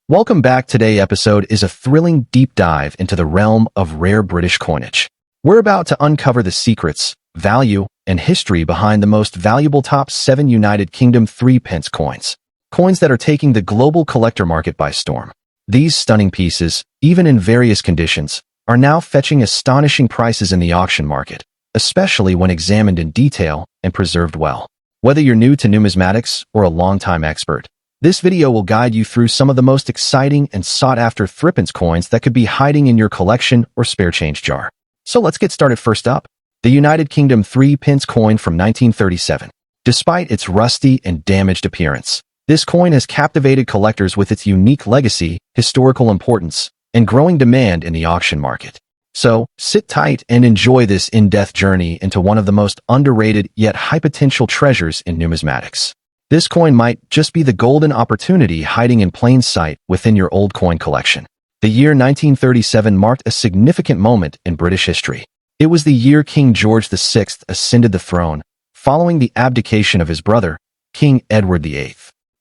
Welcome back. Today's episode is a thrilling deep dive into the realm of rare British coinage. We're about to uncover the secrets, value, and history behind the most valuable top 7 United Kingdom 3p coins. Coins that are taking the global collector market by storm. These stunning pieces, even in various conditions, are now fetching astonishing prices in the auction market, especially when examined in detail and preserved well. Whether you're new to numismatics or a longtime expert, this video will guide you through some of the most exciting and sought-after 3p coins that could be hiding in your collection or spare change jar. So let's get started. First up, the United Kingdom 3p coin from 1937. Despite its rusty and damaged appearance, this coin has captivated collectors with its unique legacy, historical importance, and growing demand in the auction market. So, sit tight and enjoy this in-depth journey into one of the most underrated yet high-potential treasures in numismatics. This coin might just be the golden opportunity hiding in plain sight within your old coin collection. The year 1937 marked a significant moment in British history. It was the year King George VI ascended the throne, following the abdication of his brother, King Edward VIII.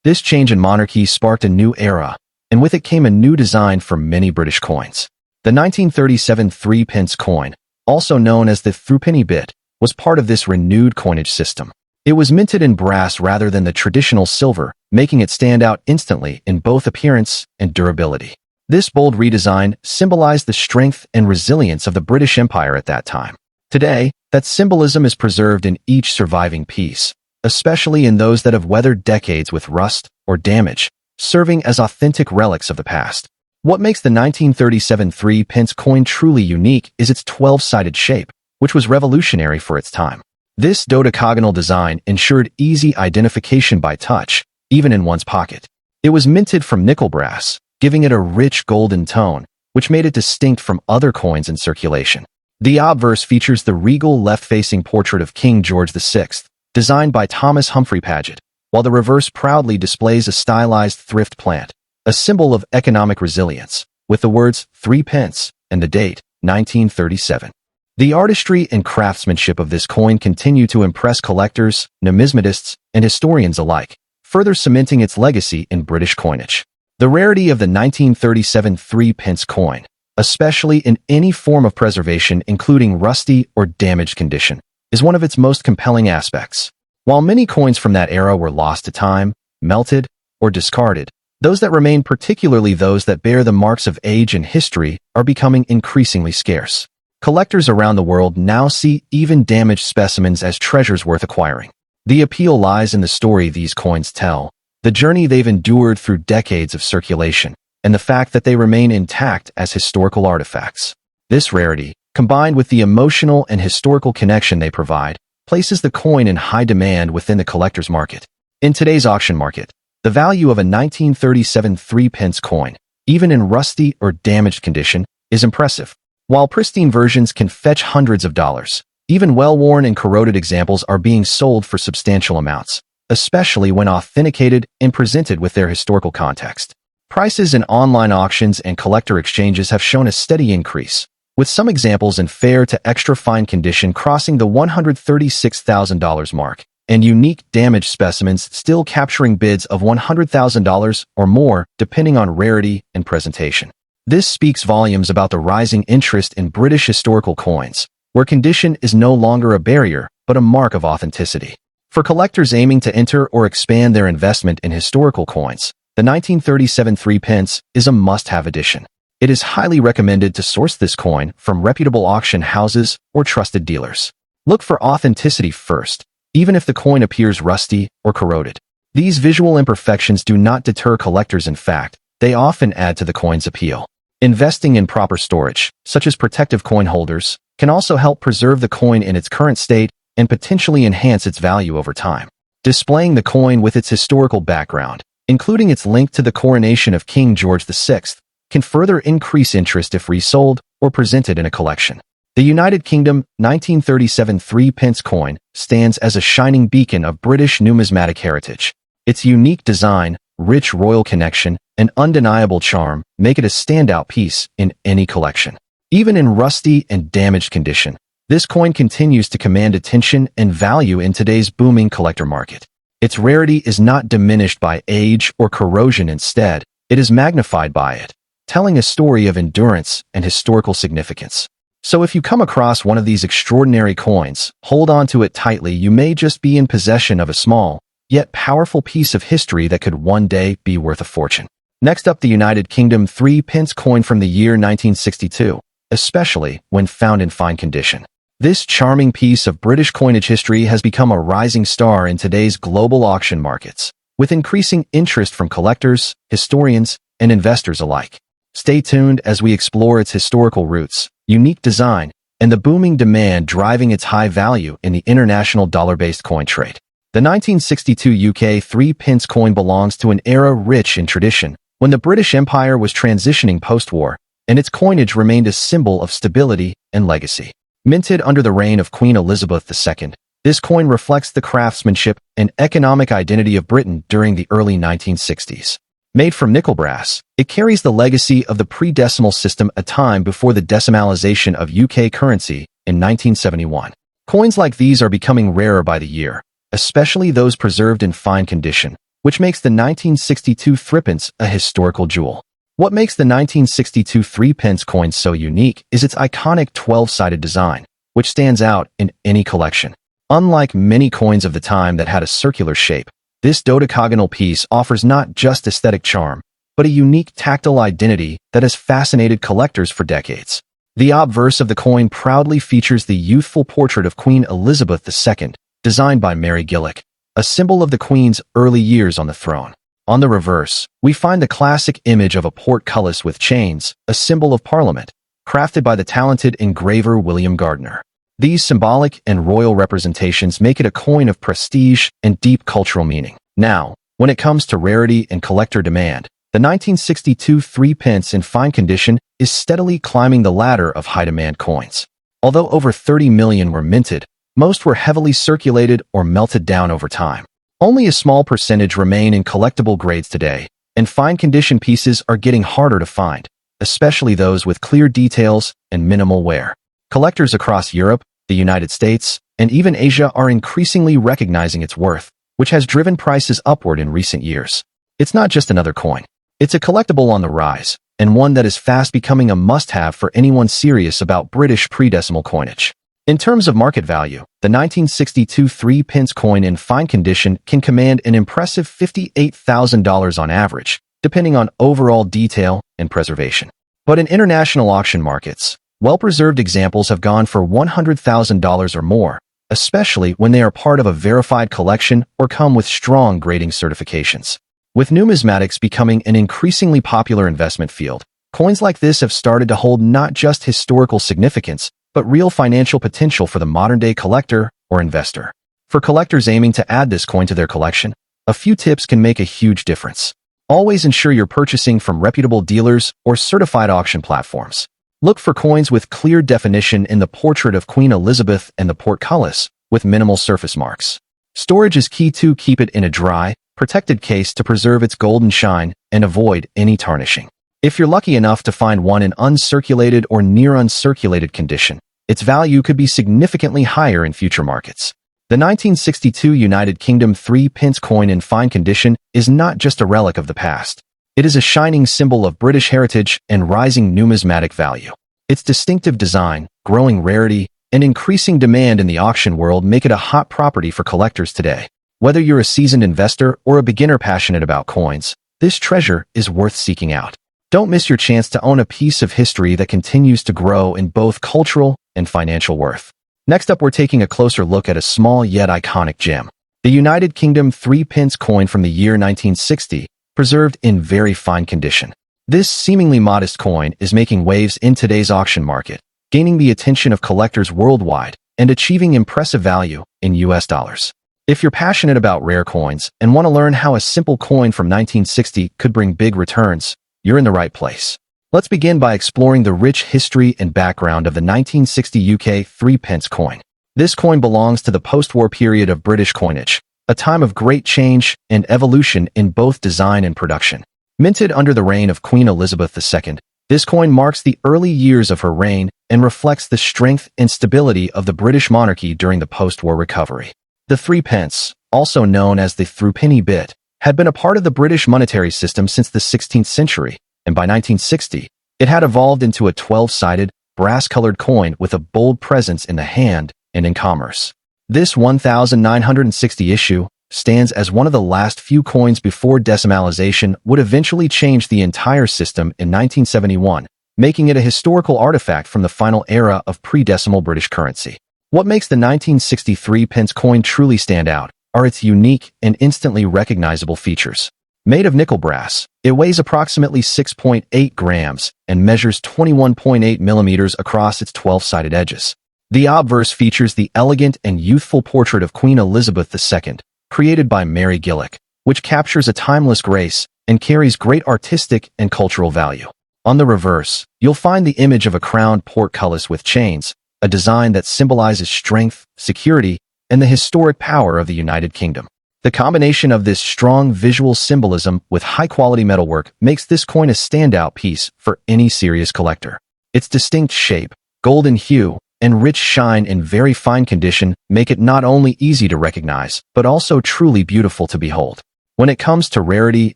This change in monarchy sparked a new era, and with it came a new design for many British coins. The 1937 3p coin, also known as the threepenny bit, was part of this renewed coinage system. It was minted in brass rather than the traditional silver, making it stand out instantly in both appearance and durability. This bold redesign symbolized the strength and resilience of the British Empire at that time. Today, that symbolism is preserved in each surviving piece, especially in those that have weathered decades with rust or damage, serving as authentic relics of the past. What makes the 1937 3p coin truly unique is its 12-sided shape, which was revolutionary for its time. This dodecagonal design ensured easy identification by touch, even in one's pocket. It was minted from nickel brass, giving it a rich golden tone, which made it distinct from other coins in circulation. The obverse features the regal left-facing portrait of King George VI, designed by Thomas Humphrey Paget, while the reverse proudly displays a stylized thrift plant, a symbol of economic resilience, with the words 3p and the date, 1937. The artistry and craftsmanship of this coin continue to impress collectors, numismatists, and historians alike, further cementing its legacy in British coinage. The rarity of the 1937 3p coin, especially in any form of preservation including rusty or damaged condition, is one of its most compelling aspects. While many coins from that era were lost to time, melted, or discarded, those that remain, particularly those that bear the marks of age and history, are becoming increasingly scarce. Collectors around the world now see even damaged specimens as treasures worth acquiring. The appeal lies in the story these coins tell, the journey they've endured through decades of circulation, and the fact that they remain intact as historical artifacts. This rarity, combined with the emotional and historical connection they provide, places the coin in high demand within the collector's market. In today's auction market, the value of a 1937 3p coin, even in rusty or damaged condition, is impressive. While pristine versions can fetch hundreds of dollars, even well-worn and corroded examples are being sold for substantial amounts, especially when authenticated and presented with their historical context. Prices in online auctions and collector exchanges have shown a steady increase, with some examples in fair to extra-fine condition crossing the $136,000 mark, and unique damaged specimens still capturing bids of $100,000 or more depending on rarity and presentation. This speaks volumes about the rising interest in British historical coins, where condition is no longer a barrier but a mark of authenticity. For collectors aiming to enter or expand their investment in historical coins, the 1937 3p is a must-have edition. It is highly recommended to source this coin from reputable auction houses or trusted dealers. Look for authenticity first, even if the coin appears rusty or corroded. These visual imperfections do not deter collectors. In fact, they often add to the coin's appeal. Investing in proper storage, such as protective coin holders, can also help preserve the coin in its current state and potentially enhance its value over time. Displaying the coin with its historical background, including its link to the coronation of King George VI, can further increase interest if resold or presented in a collection. The United Kingdom 1937 3p coin stands as a shining beacon of British numismatic heritage. Its unique design, rich royal connection, and undeniable charm make it a standout piece in any collection. Even in rusty and damaged condition, this coin continues to command attention and value in today's booming collector market. Its rarity is not diminished by age or corrosion. Instead, it is magnified by it, telling a story of endurance and historical significance. So if you come across one of these extraordinary coins, hold on to it tightly. You may just be in possession of a small, yet powerful piece of history that could one day be worth a fortune. Next up, the United Kingdom 3-pence coin from the year 1962, especially when found in fine condition. This charming piece of British coinage history has become a rising star in today's global auction markets, with increasing interest from collectors, historians, and investors alike. Stay tuned as we explore its historical roots, unique design, and the booming demand driving its high value in the international dollar-based coin trade. The 1962 UK 3-pence coin belongs to an era rich in tradition, when the British Empire was transitioning post-war, and its coinage remained a symbol of stability and legacy. Minted under the reign of Queen Elizabeth II, this coin reflects the craftsmanship and economic identity of Britain during the early 1960s. Made from nickel brass, it carries the legacy of the pre-decimal system, a time before the decimalization of UK currency in 1971. Coins like these are becoming rarer by the year, especially those preserved in fine condition, which makes the 1962 3-pence a historical jewel. What makes the 1962 3-pence coin so unique is its iconic 12-sided design, which stands out in any collection. Unlike many coins of the time that had a circular shape, this dodecagonal piece offers not just aesthetic charm, but a unique tactile identity that has fascinated collectors for decades. The obverse of the coin proudly features the youthful portrait of Queen Elizabeth II, designed by Mary Gillick, a symbol of the Queen's early years on the throne. On the reverse, we find the classic image of a portcullis with chains, a symbol of Parliament, crafted by the talented engraver William Gardner. These symbolic and royal representations make it a coin of prestige and deep cultural meaning. Now, when it comes to rarity and collector demand, the 1962 3-pence in fine condition is steadily climbing the ladder of high-demand coins. Although over 30 million were minted, most were heavily circulated or melted down over time. Only a small percentage remain in collectible grades today, and fine condition pieces are getting harder to find, especially those with clear details and minimal wear. Collectors across Europe, the United States, and even Asia are increasingly recognizing its worth, which has driven prices upward in recent years. It's not just another coin. It's a collectible on the rise, and one that is fast becoming a must-have for anyone serious about British pre-decimal coinage. In terms of market value, the 1962 3-pence coin in fine condition can command an impressive $58,000 on average, depending on overall detail and preservation. But in international auction markets, well-preserved examples have gone for $100,000 or more, especially when they are part of a verified collection or come with strong grading certifications. With numismatics becoming an increasingly popular investment field, coins like this have started to hold not just historical significance, but real financial potential for the modern-day collector or investor. For collectors aiming to add this coin to their collection, a few tips can make a huge difference. Always ensure you're purchasing from reputable dealers or certified auction platforms. Look for coins with clear definition in the portrait of Queen Elizabeth and the portcullis, with minimal surface marks. Storage is key too. Keep it in a dry, protected case to preserve its golden shine and avoid any tarnishing. If you're lucky enough to find one in uncirculated or near uncirculated condition, its value could be significantly higher in future markets. The 1962 United Kingdom 3-pence coin in fine condition is not just a relic of the past. It is a shining symbol of British heritage and rising numismatic value. Its distinctive design, growing rarity, and increasing demand in the auction world make it a hot property for collectors today. Whether you're a seasoned investor or a beginner passionate about coins, this treasure is worth seeking out. Don't miss your chance to own a piece of history that continues to grow in both cultural and financial worth. Next up, we're taking a closer look at a small yet iconic gem. The United Kingdom 3-pence coin from the year 1960, preserved in very fine condition. This seemingly modest coin is making waves in today's auction market, gaining the attention of collectors worldwide and achieving impressive value in US dollars. If you're passionate about rare coins and want to learn how a simple coin from 1960 could bring big returns, you're in the right place. Let's begin by exploring the rich history and background of the 1960 UK 3-pence coin. This coin belongs to the post-war period of British coinage, a time of great change and evolution in both design and production. Minted under the reign of Queen Elizabeth II, this coin marks the early years of her reign and reflects the strength and stability of the British monarchy during the post-war recovery. The 3-pence, also known as the threepenny bit, had been a part of the British monetary system since the 16th century, and by 1960, it had evolved into a 12-sided, brass-colored coin with a bold presence in the hand and in commerce. This 1960 issue stands as one of the last few coins before decimalization would eventually change the entire system in 1971, making it a historical artifact from the final era of pre-decimal British currency. What makes the 1963 pence coin truly stand out are its unique and instantly recognizable features. Made of nickel brass, it weighs approximately 6.8 grams and measures 21.8 millimeters across its 12-sided edges. The obverse features the elegant and youthful portrait of Queen Elizabeth II, created by Mary Gillick, which captures a timeless grace and carries great artistic and cultural value. On the reverse, you'll find the image of a crowned portcullis with chains, a design that symbolizes strength, security, and the historic power of the United Kingdom. The combination of this strong visual symbolism with high-quality metalwork makes this coin a standout piece for any serious collector. Its distinct shape, golden hue, and rich shine in very fine condition make it not only easy to recognize, but also truly beautiful to behold. When it comes to rarity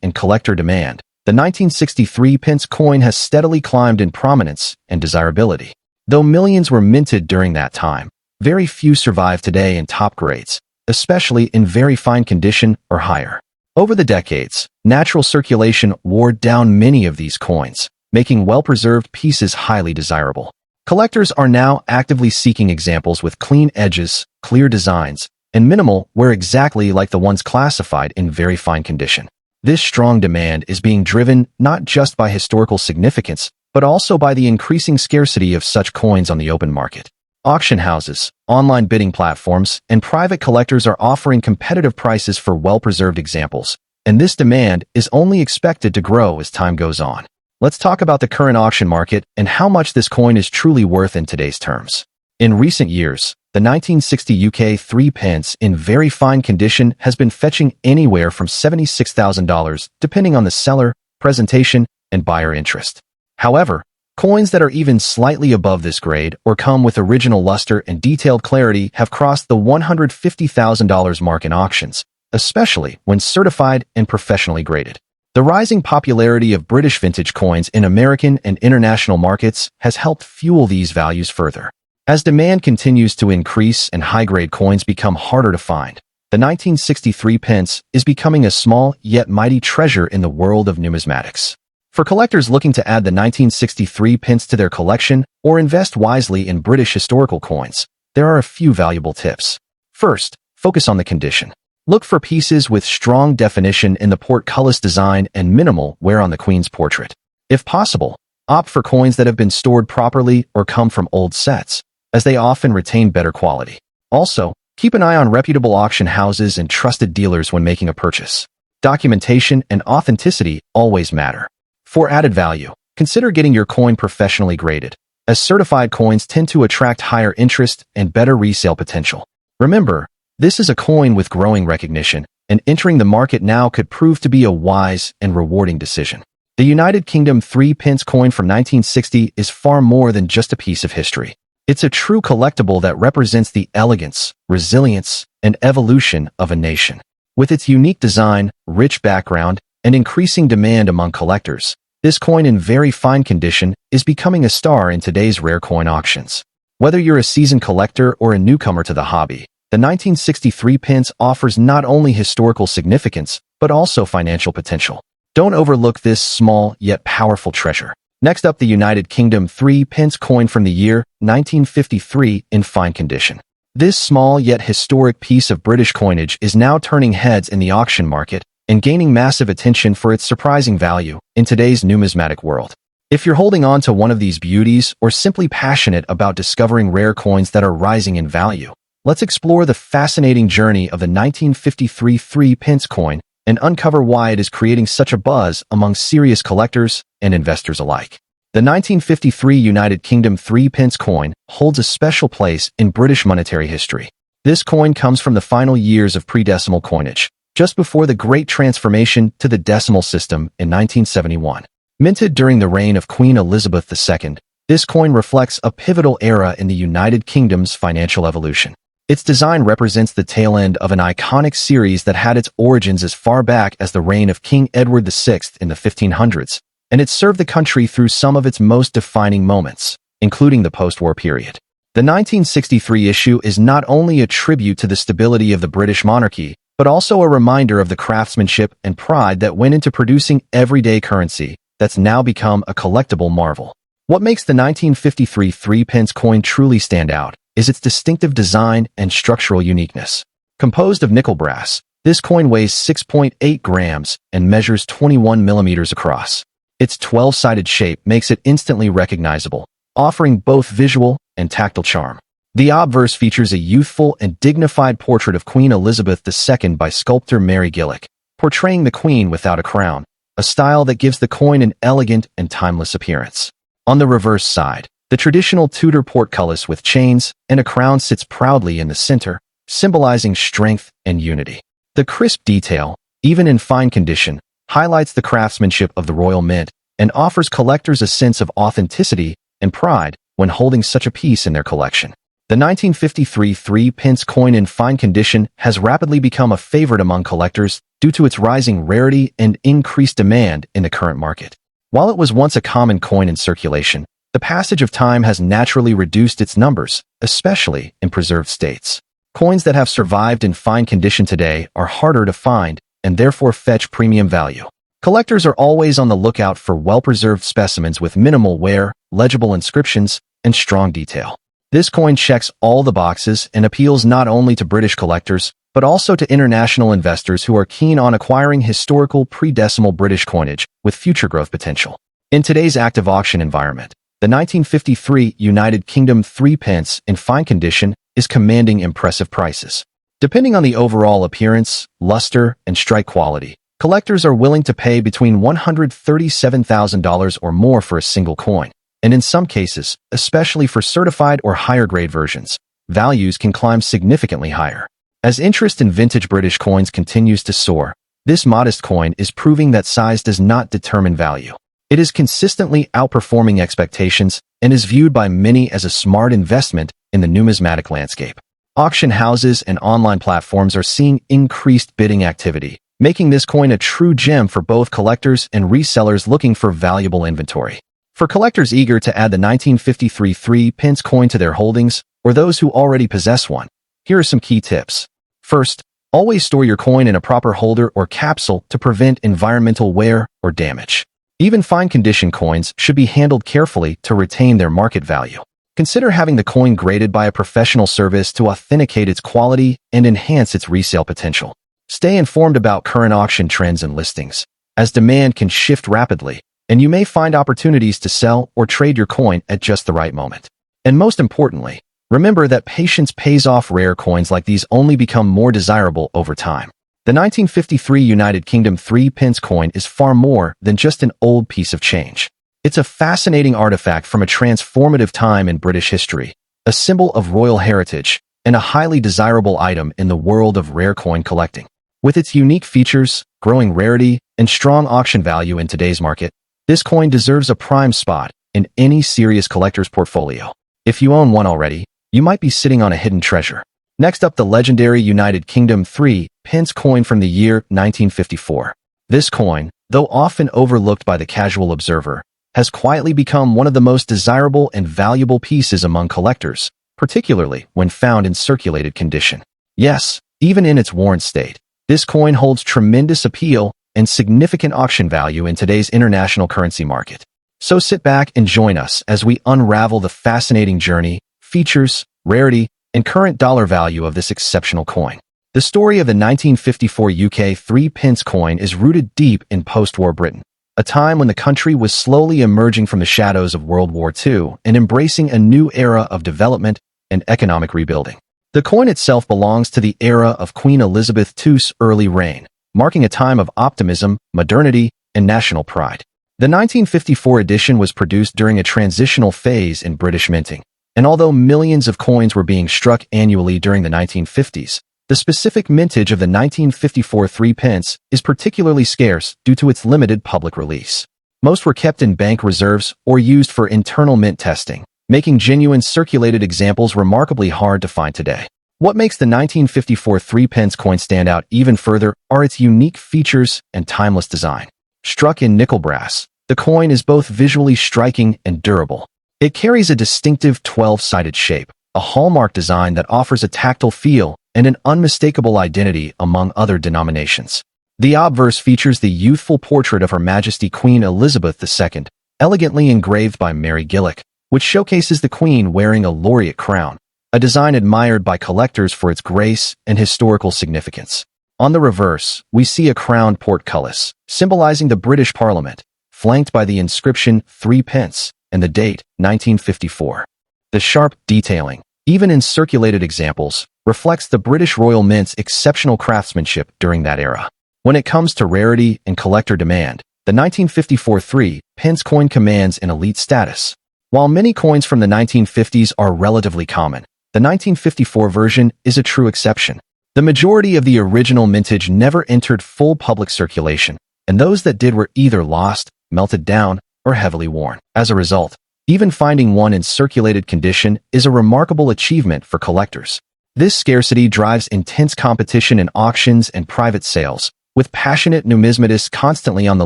and collector demand, the 1963 pence coin has steadily climbed in prominence and desirability. Though millions were minted during that time, very few survive today in top grades, especially in very fine condition or higher. Over the decades, natural circulation wore down many of these coins, making well-preserved pieces highly desirable. Collectors are now actively seeking examples with clean edges, clear designs, and minimal wear exactly like the ones classified in very fine condition. This strong demand is being driven not just by historical significance, but also by the increasing scarcity of such coins on the open market. Auction houses, online bidding platforms, and private collectors are offering competitive prices for well-preserved examples, and this demand is only expected to grow as time goes on. Let's talk about the current auction market and how much this coin is truly worth in today's terms. In recent years, the 1960 UK 3 pence in very fine condition has been fetching anywhere from $76,000 depending on the seller, presentation, and buyer interest. However, coins that are even slightly above this grade or come with original luster and detailed clarity have crossed the $150,000 mark in auctions, especially when certified and professionally graded. The rising popularity of British vintage coins in American and international markets has helped fuel these values further. As demand continues to increase and high-grade coins become harder to find, the 1963 pence is becoming a small yet mighty treasure in the world of numismatics. For collectors looking to add the 1963 pence to their collection or invest wisely in British historical coins, there are a few valuable tips. First, focus on the condition. Look for pieces with strong definition in the portcullis design and minimal wear on the Queen's portrait. If possible, opt for coins that have been stored properly or come from old sets, as they often retain better quality. Also, keep an eye on reputable auction houses and trusted dealers when making a purchase. Documentation and authenticity always matter. For added value, consider getting your coin professionally graded, as certified coins tend to attract higher interest and better resale potential. Remember, this is a coin with growing recognition, and entering the market now could prove to be a wise and rewarding decision. The United Kingdom 3 pence coin from 1960 is far more than just a piece of history. It's a true collectible that represents the elegance, resilience, and evolution of a nation. With its unique design, rich background, and increasing demand among collectors, this coin in very fine condition is becoming a star in today's rare coin auctions. Whether you're a seasoned collector or a newcomer to the hobby, the 1963 pence offers not only historical significance, but also financial potential. Don't overlook this small yet powerful treasure. Next up, the United Kingdom 3 pence coin from the year 1953 in fine condition. This small yet historic piece of British coinage is now turning heads in the auction market and gaining massive attention for its surprising value in today's numismatic world. If you're holding on to one of these beauties or simply passionate about discovering rare coins that are rising in value, let's explore the fascinating journey of the 1953 3 pence coin and uncover why it is creating such a buzz among serious collectors and investors alike. The 1953 United Kingdom 3 pence coin holds a special place in British monetary history. This coin comes from the final years of pre-decimal coinage, just before the Great Transformation to the decimal system in 1971. Minted during the reign of Queen Elizabeth II, this coin reflects a pivotal era in the United Kingdom's financial evolution. Its design represents the tail end of an iconic series that had its origins as far back as the reign of King Edward VI in the 1500s, and it served the country through some of its most defining moments, including the post-war period. The 1963 issue is not only a tribute to the stability of the British monarchy, but also a reminder of the craftsmanship and pride that went into producing everyday currency that's now become a collectible marvel. What makes the 1953 3-pence coin truly stand out is its distinctive design and structural uniqueness. Composed of nickel brass, this coin weighs 6.8 grams and measures 21 millimeters across. Its 12-sided shape makes it instantly recognizable, offering both visual and tactile charm. The obverse features a youthful and dignified portrait of Queen Elizabeth II by sculptor Mary Gillick, portraying the Queen without a crown, a style that gives the coin an elegant and timeless appearance. On the reverse side, the traditional Tudor portcullis with chains and a crown sits proudly in the center, symbolizing strength and unity. The crisp detail, even in fine condition, highlights the craftsmanship of the Royal Mint and offers collectors a sense of authenticity and pride when holding such a piece in their collection. The 1953 3-pence coin in fine condition has rapidly become a favorite among collectors due to its rising rarity and increased demand in the current market. While it was once a common coin in circulation, the passage of time has naturally reduced its numbers, especially in preserved states. Coins that have survived in fine condition today are harder to find and therefore fetch premium value. Collectors are always on the lookout for well-preserved specimens with minimal wear, legible inscriptions, and strong detail. This coin checks all the boxes and appeals not only to British collectors, but also to international investors who are keen on acquiring historical pre-decimal British coinage with future growth potential. In today's active auction environment, the 1953 United Kingdom 3-pence in fine condition is commanding impressive prices. Depending on the overall appearance, luster, and strike quality, collectors are willing to pay between $137,000 or more for a single coin, and in some cases, especially for certified or higher-grade versions, values can climb significantly higher. As interest in vintage British coins continues to soar, this modest coin is proving that size does not determine value. It is consistently outperforming expectations and is viewed by many as a smart investment in the numismatic landscape. Auction houses and online platforms are seeing increased bidding activity, making this coin a true gem for both collectors and resellers looking for valuable inventory. For collectors eager to add the 1953 3-pence coin to their holdings, or those who already possess one, here are some key tips. First, always store your coin in a proper holder or capsule to prevent environmental wear or damage. Even fine-condition coins should be handled carefully to retain their market value. Consider having the coin graded by a professional service to authenticate its quality and enhance its resale potential. Stay informed about current auction trends and listings, as demand can shift rapidly, and you may find opportunities to sell or trade your coin at just the right moment. And most importantly, remember that patience pays off. Rare coins like these only become more desirable over time. The 1953 United Kingdom 3-pence coin is far more than just an old piece of change. It's a fascinating artifact from a transformative time in British history, a symbol of royal heritage, and a highly desirable item in the world of rare coin collecting. With its unique features, growing rarity, and strong auction value in today's market, this coin deserves a prime spot in any serious collector's portfolio. If you own one already, you might be sitting on a hidden treasure. Next up, the legendary United Kingdom 3-pence coin from the year 1954. This coin, though often overlooked by the casual observer, has quietly become one of the most desirable and valuable pieces among collectors, particularly when found in circulated condition. Yes, even in its worn state, this coin holds tremendous appeal and significant auction value in today's international currency market. So sit back and join us as we unravel the fascinating journey, features, rarity, and current dollar value of this exceptional coin. The story of the 1954 UK 3-pence coin is rooted deep in post-war Britain, a time when the country was slowly emerging from the shadows of World War II and embracing a new era of development and economic rebuilding. The coin itself belongs to the era of Queen Elizabeth II's early reign, marking a time of optimism, modernity, and national pride. The 1954 edition was produced during a transitional phase in British minting, and although millions of coins were being struck annually during the 1950s, the specific mintage of the 1954 3-pence is particularly scarce due to its limited public release. Most were kept in bank reserves or used for internal mint testing, making genuine circulated examples remarkably hard to find today. What makes the 1954 3-pence coin stand out even further are its unique features and timeless design. Struck in nickel brass, the coin is both visually striking and durable. It carries a distinctive 12-sided shape, a hallmark design that offers a tactile feel and an unmistakable identity among other denominations. The obverse features the youthful portrait of Her Majesty Queen Elizabeth II, elegantly engraved by Mary Gillick, which showcases the Queen wearing a laureate crown, a design admired by collectors for its grace and historical significance. On the reverse, we see a crowned portcullis, symbolizing the British Parliament, flanked by the inscription 3-pence and the date 1954. The sharp detailing, even in circulated examples, reflects the British Royal Mint's exceptional craftsmanship during that era. When it comes to rarity and collector demand, the 1954 3-pence coin commands an elite status. While many coins from the 1950s are relatively common, the 1954 version is a true exception. The majority of the original mintage never entered full public circulation, and those that did were either lost, melted down, or heavily worn. As a result, even finding one in circulated condition is a remarkable achievement for collectors. This scarcity drives intense competition in auctions and private sales, with passionate numismatists constantly on the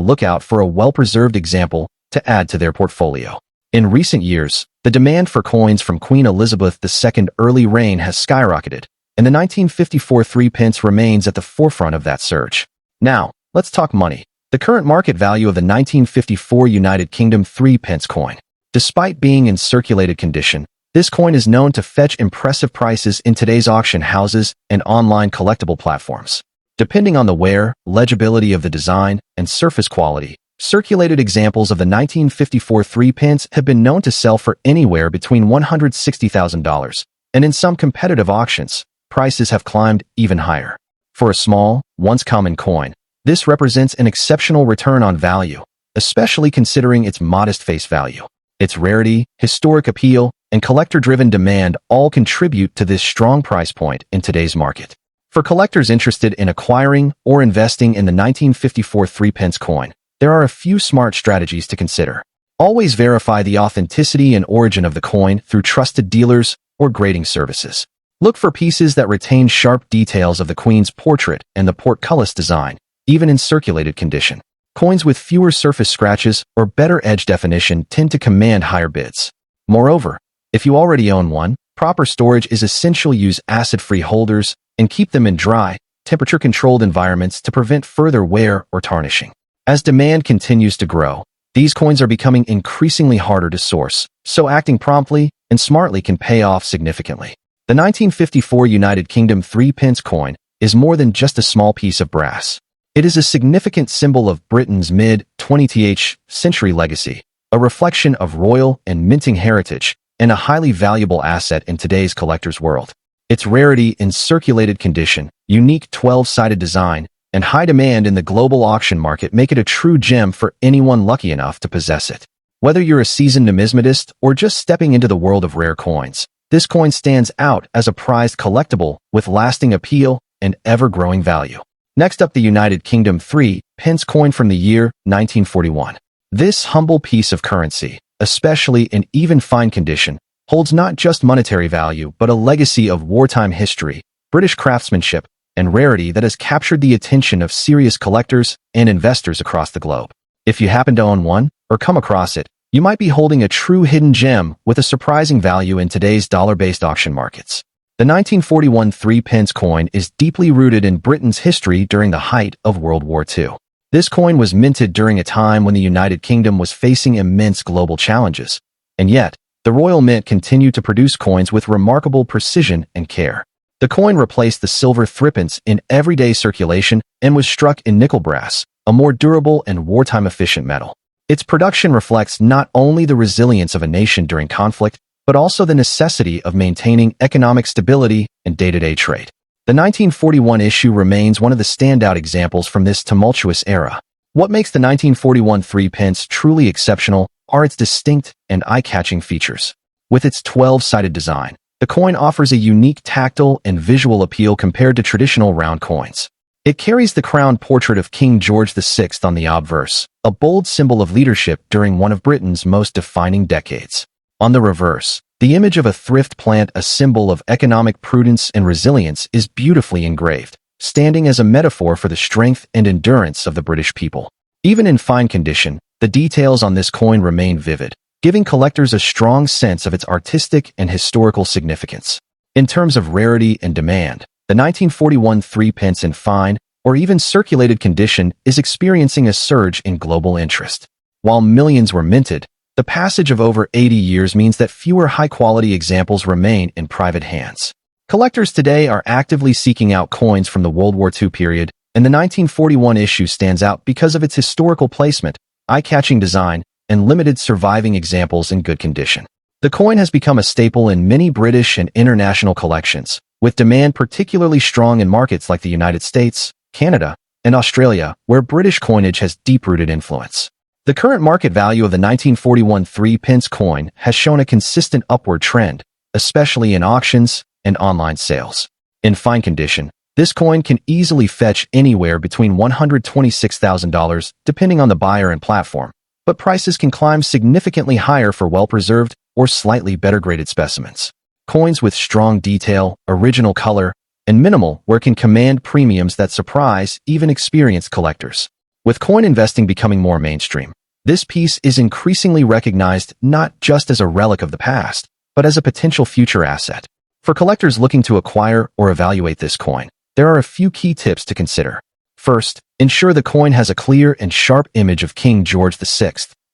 lookout for a well-preserved example to add to their portfolio. In recent years, the demand for coins from Queen Elizabeth II's early reign has skyrocketed, and the 1954 3-pence remains at the forefront of that surge. Now, let's talk money. The current market value of the 1954 United Kingdom 3-pence coin. Despite being in circulated condition, this coin is known to fetch impressive prices in today's auction houses and online collectible platforms. Depending on the wear, legibility of the design, and surface quality, circulated examples of the 1954 3-pence have been known to sell for anywhere between $160,000, and in some competitive auctions, prices have climbed even higher. For a small, once common coin, this represents an exceptional return on value, especially considering its modest face value. Its rarity, historic appeal, and collector-driven demand all contribute to this strong price point in today's market. For collectors interested in acquiring or investing in the 1954 3-pence coin, there are a few smart strategies to consider. Always verify the authenticity and origin of the coin through trusted dealers or grading services. Look for pieces that retain sharp details of the Queen's portrait and the portcullis design, even in circulated condition. Coins with fewer surface scratches or better edge definition tend to command higher bids. Moreover, if you already own one, proper storage is essential. Use acid-free holders and keep them in dry, temperature-controlled environments to prevent further wear or tarnishing. As demand continues to grow, these coins are becoming increasingly harder to source, so acting promptly and smartly can pay off significantly. The 1954 United Kingdom 3-pence coin is more than just a small piece of brass. It is a significant symbol of Britain's mid-20th century legacy, a reflection of royal and minting heritage, and a highly valuable asset in today's collector's world. Its rarity in circulated condition, unique 12-sided design, and high demand in the global auction market make it a true gem for anyone lucky enough to possess it. Whether you're a seasoned numismatist or just stepping into the world of rare coins, this coin stands out as a prized collectible with lasting appeal and ever-growing value. Next up, the United Kingdom 3-pence coin from the year 1941. This humble piece of currency, especially in even fine condition, holds not just monetary value but a legacy of wartime history, British craftsmanship, and rarity that has captured the attention of serious collectors and investors across the globe. If you happen to own one or come across it, you might be holding a true hidden gem with a surprising value in today's dollar-based auction markets. The 1941 3-pence coin is deeply rooted in Britain's history during the height of World War II. This coin was minted during a time when the United Kingdom was facing immense global challenges, and yet, the Royal Mint continued to produce coins with remarkable precision and care. The coin replaced the silver 3-pence in everyday circulation and was struck in nickel brass, a more durable and wartime-efficient metal. Its production reflects not only the resilience of a nation during conflict, but also the necessity of maintaining economic stability and day-to-day trade. The 1941 issue remains one of the standout examples from this tumultuous era. What makes the 1941 3-pence truly exceptional are its distinct and eye-catching features. With its 12-sided design, the coin offers a unique tactile and visual appeal compared to traditional round coins. It carries the crowned portrait of King George VI on the obverse, a bold symbol of leadership during one of Britain's most defining decades. On the reverse, The image of a thrift plant, a symbol of economic prudence and resilience, is beautifully engraved, standing as a metaphor for the strength and endurance of the British people. Even in fine condition, the details on this coin remain vivid, giving collectors a strong sense of its artistic and historical significance. In terms of rarity and demand, the 1941 3p in fine or even circulated condition is experiencing a surge in global interest. While millions were minted, the passage of over 80 years means that fewer high-quality examples remain in private hands. Collectors today are actively seeking out coins from the World War II period, and the 1941 issue stands out because of its historical placement, eye-catching design, and limited surviving examples in good condition. The coin has become a staple in many British and international collections, with demand particularly strong in markets like the United States, Canada, and Australia, where British coinage has deep-rooted influence. The current market value of the 1941 3p coin has shown a consistent upward trend, especially in auctions and online sales. In fine condition, this coin can easily fetch anywhere between $126,000 depending on the buyer and platform, but prices can climb significantly higher for well-preserved or slightly better-graded specimens. Coins with strong detail, original color, and minimal wear can command premiums that surprise even experienced collectors. With coin investing becoming more mainstream, this piece is increasingly recognized not just as a relic of the past, but as a potential future asset. For collectors looking to acquire or evaluate this coin, there are a few key tips to consider. First, ensure the coin has a clear and sharp image of King George VI,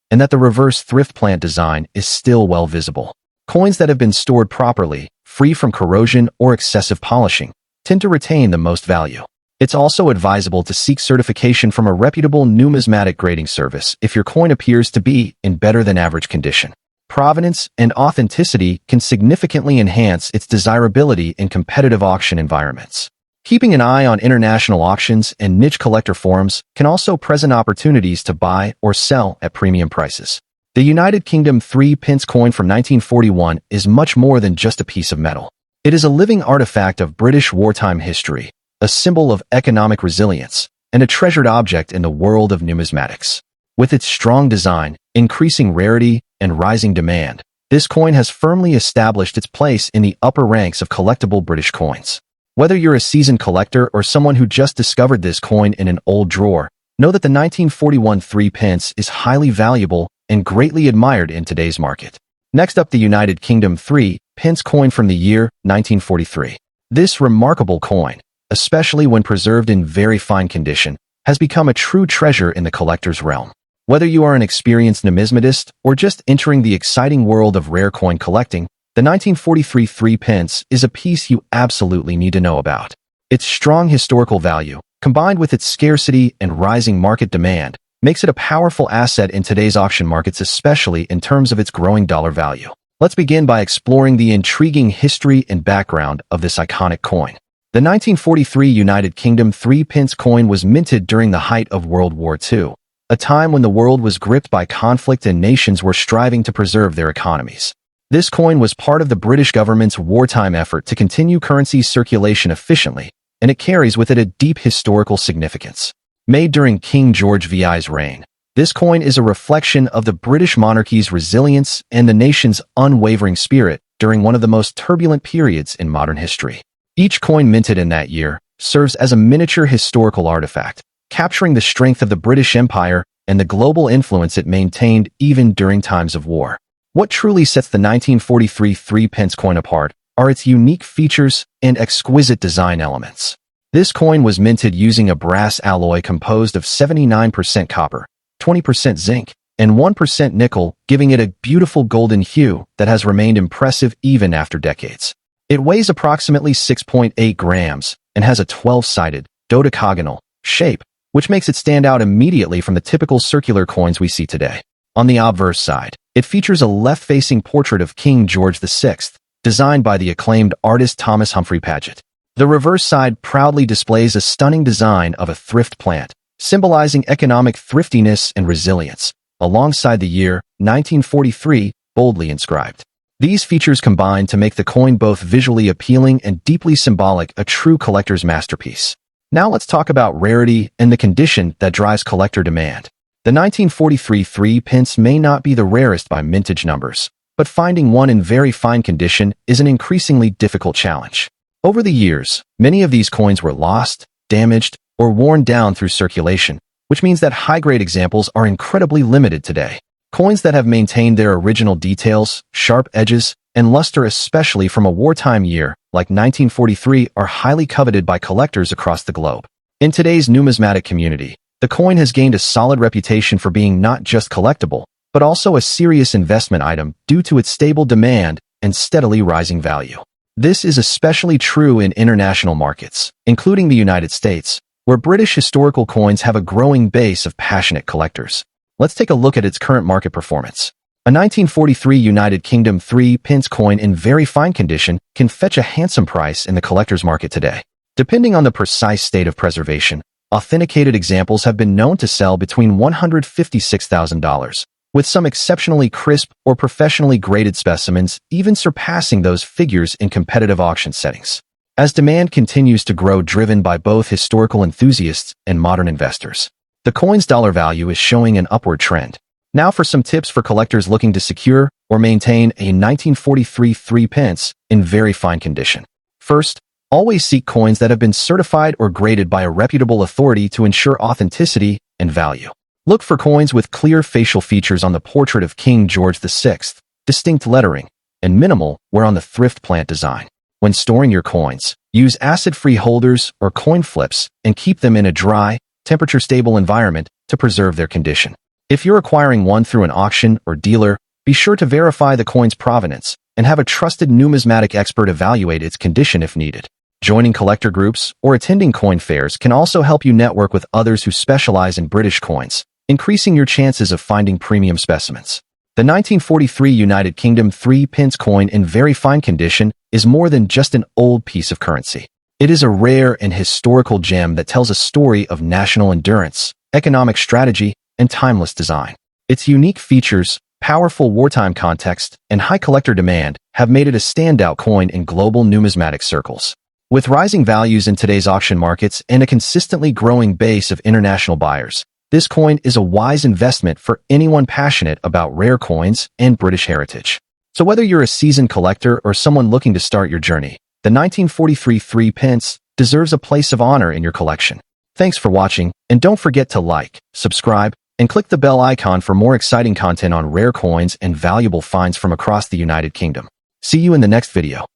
and that the reverse thrift plant design is still well visible. Coins that have been stored properly, free from corrosion or excessive polishing, tend to retain the most value. It's also advisable to seek certification from a reputable numismatic grading service if your coin appears to be in better than average condition. Provenance and authenticity can significantly enhance its desirability in competitive auction environments. Keeping an eye on international auctions and niche collector forums can also present opportunities to buy or sell at premium prices. The United Kingdom 3p coin from 1941 is much more than just a piece of metal. It is a living artifact of British wartime history, a symbol of economic resilience, and a treasured object in the world of numismatics. With its strong design, increasing rarity, and rising demand, this coin has firmly established its place in the upper ranks of collectible British coins. Whether you're a seasoned collector or someone who just discovered this coin in an old drawer, know that the 1941 3p is highly valuable and greatly admired in today's market. Next up, the United Kingdom 3p coin from the year 1943. This remarkable coin, especially when preserved in very fine condition, has become a true treasure in the collector's realm. Whether you are an experienced numismatist or just entering the exciting world of rare coin collecting, the 1943 3p is a piece you absolutely need to know about. Its strong historical value, combined with its scarcity and rising market demand, makes it a powerful asset in today's auction markets, especially in terms of its growing dollar value. Let's begin by exploring the intriguing history and background of this iconic coin. The 1943 United Kingdom 3p coin was minted during the height of World War II, a time when the world was gripped by conflict and nations were striving to preserve their economies. This coin was part of the British government's wartime effort to continue currency circulation efficiently, and it carries with it a deep historical significance. Made during King George VI's reign, this coin is a reflection of the British monarchy's resilience and the nation's unwavering spirit during one of the most turbulent periods in modern history. Each coin minted in that year serves as a miniature historical artifact, capturing the strength of the British Empire and the global influence it maintained even during times of war. What truly sets the 1943 3p coin apart are its unique features and exquisite design elements. This coin was minted using a brass alloy composed of 79% copper, 20% zinc, and 1% nickel, giving it a beautiful golden hue that has remained impressive even after decades. It weighs approximately 6.8 grams and has a 12-sided, dodecagonal shape, which makes it stand out immediately from the typical circular coins we see today. On the obverse side, it features a left-facing portrait of King George VI, designed by the acclaimed artist Thomas Humphrey Paget. The reverse side proudly displays a stunning design of a thrift plant, symbolizing economic thriftiness and resilience, alongside the year 1943 boldly inscribed. These features combine to make the coin both visually appealing and deeply symbolic, a true collector's masterpiece. Now let's talk about rarity and the condition that drives collector demand. The 1943 3p may not be the rarest by mintage numbers, but finding one in very fine condition is an increasingly difficult challenge. Over the years, many of these coins were lost, damaged, or worn down through circulation, which means that high-grade examples are incredibly limited today. Coins that have maintained their original details, sharp edges, and luster, especially from a wartime year like 1943, are highly coveted by collectors across the globe. In today's numismatic community, the coin has gained a solid reputation for being not just collectible, but also a serious investment item due to its stable demand and steadily rising value. This is especially true in international markets, including the United States, where British historical coins have a growing base of passionate collectors. Let's take a look at its current market performance. A 1943 United Kingdom 3-pence coin in very fine condition can fetch a handsome price in the collector's market today. Depending on the precise state of preservation, authenticated examples have been known to sell between $156,000, with some exceptionally crisp or professionally graded specimens even surpassing those figures in competitive auction settings. As demand continues to grow, driven by both historical enthusiasts and modern investors, the coin's dollar value is showing an upward trend. Now for some tips for collectors looking to secure or maintain a 1943 3-pence in very fine condition. First, always seek coins that have been certified or graded by a reputable authority to ensure authenticity and value. Look for coins with clear facial features on the portrait of King George VI, distinct lettering, and minimal wear on the thrift plant design. When storing your coins, use acid-free holders or coin flips and keep them in a dry, temperature-stable environment to preserve their condition. If you're acquiring one through an auction or dealer, be sure to verify the coin's provenance and have a trusted numismatic expert evaluate its condition if needed. Joining collector groups or attending coin fairs can also help you network with others who specialize in British coins, increasing your chances of finding premium specimens. The 1943 United Kingdom 3-pence coin in very fine condition is more than just an old piece of currency. It is a rare and historical gem that tells a story of national endurance, economic strategy, and timeless design. Its unique features, powerful wartime context, and high collector demand have made it a standout coin in global numismatic circles. With rising values in today's auction markets and a consistently growing base of international buyers, this coin is a wise investment for anyone passionate about rare coins and British heritage. So whether you're a seasoned collector or someone looking to start your journey, the 1943 3-pence deserves a place of honor in your collection. Thanks for watching, and don't forget to like, subscribe, and click the bell icon for more exciting content on rare coins and valuable finds from across the United Kingdom. See you in the next video.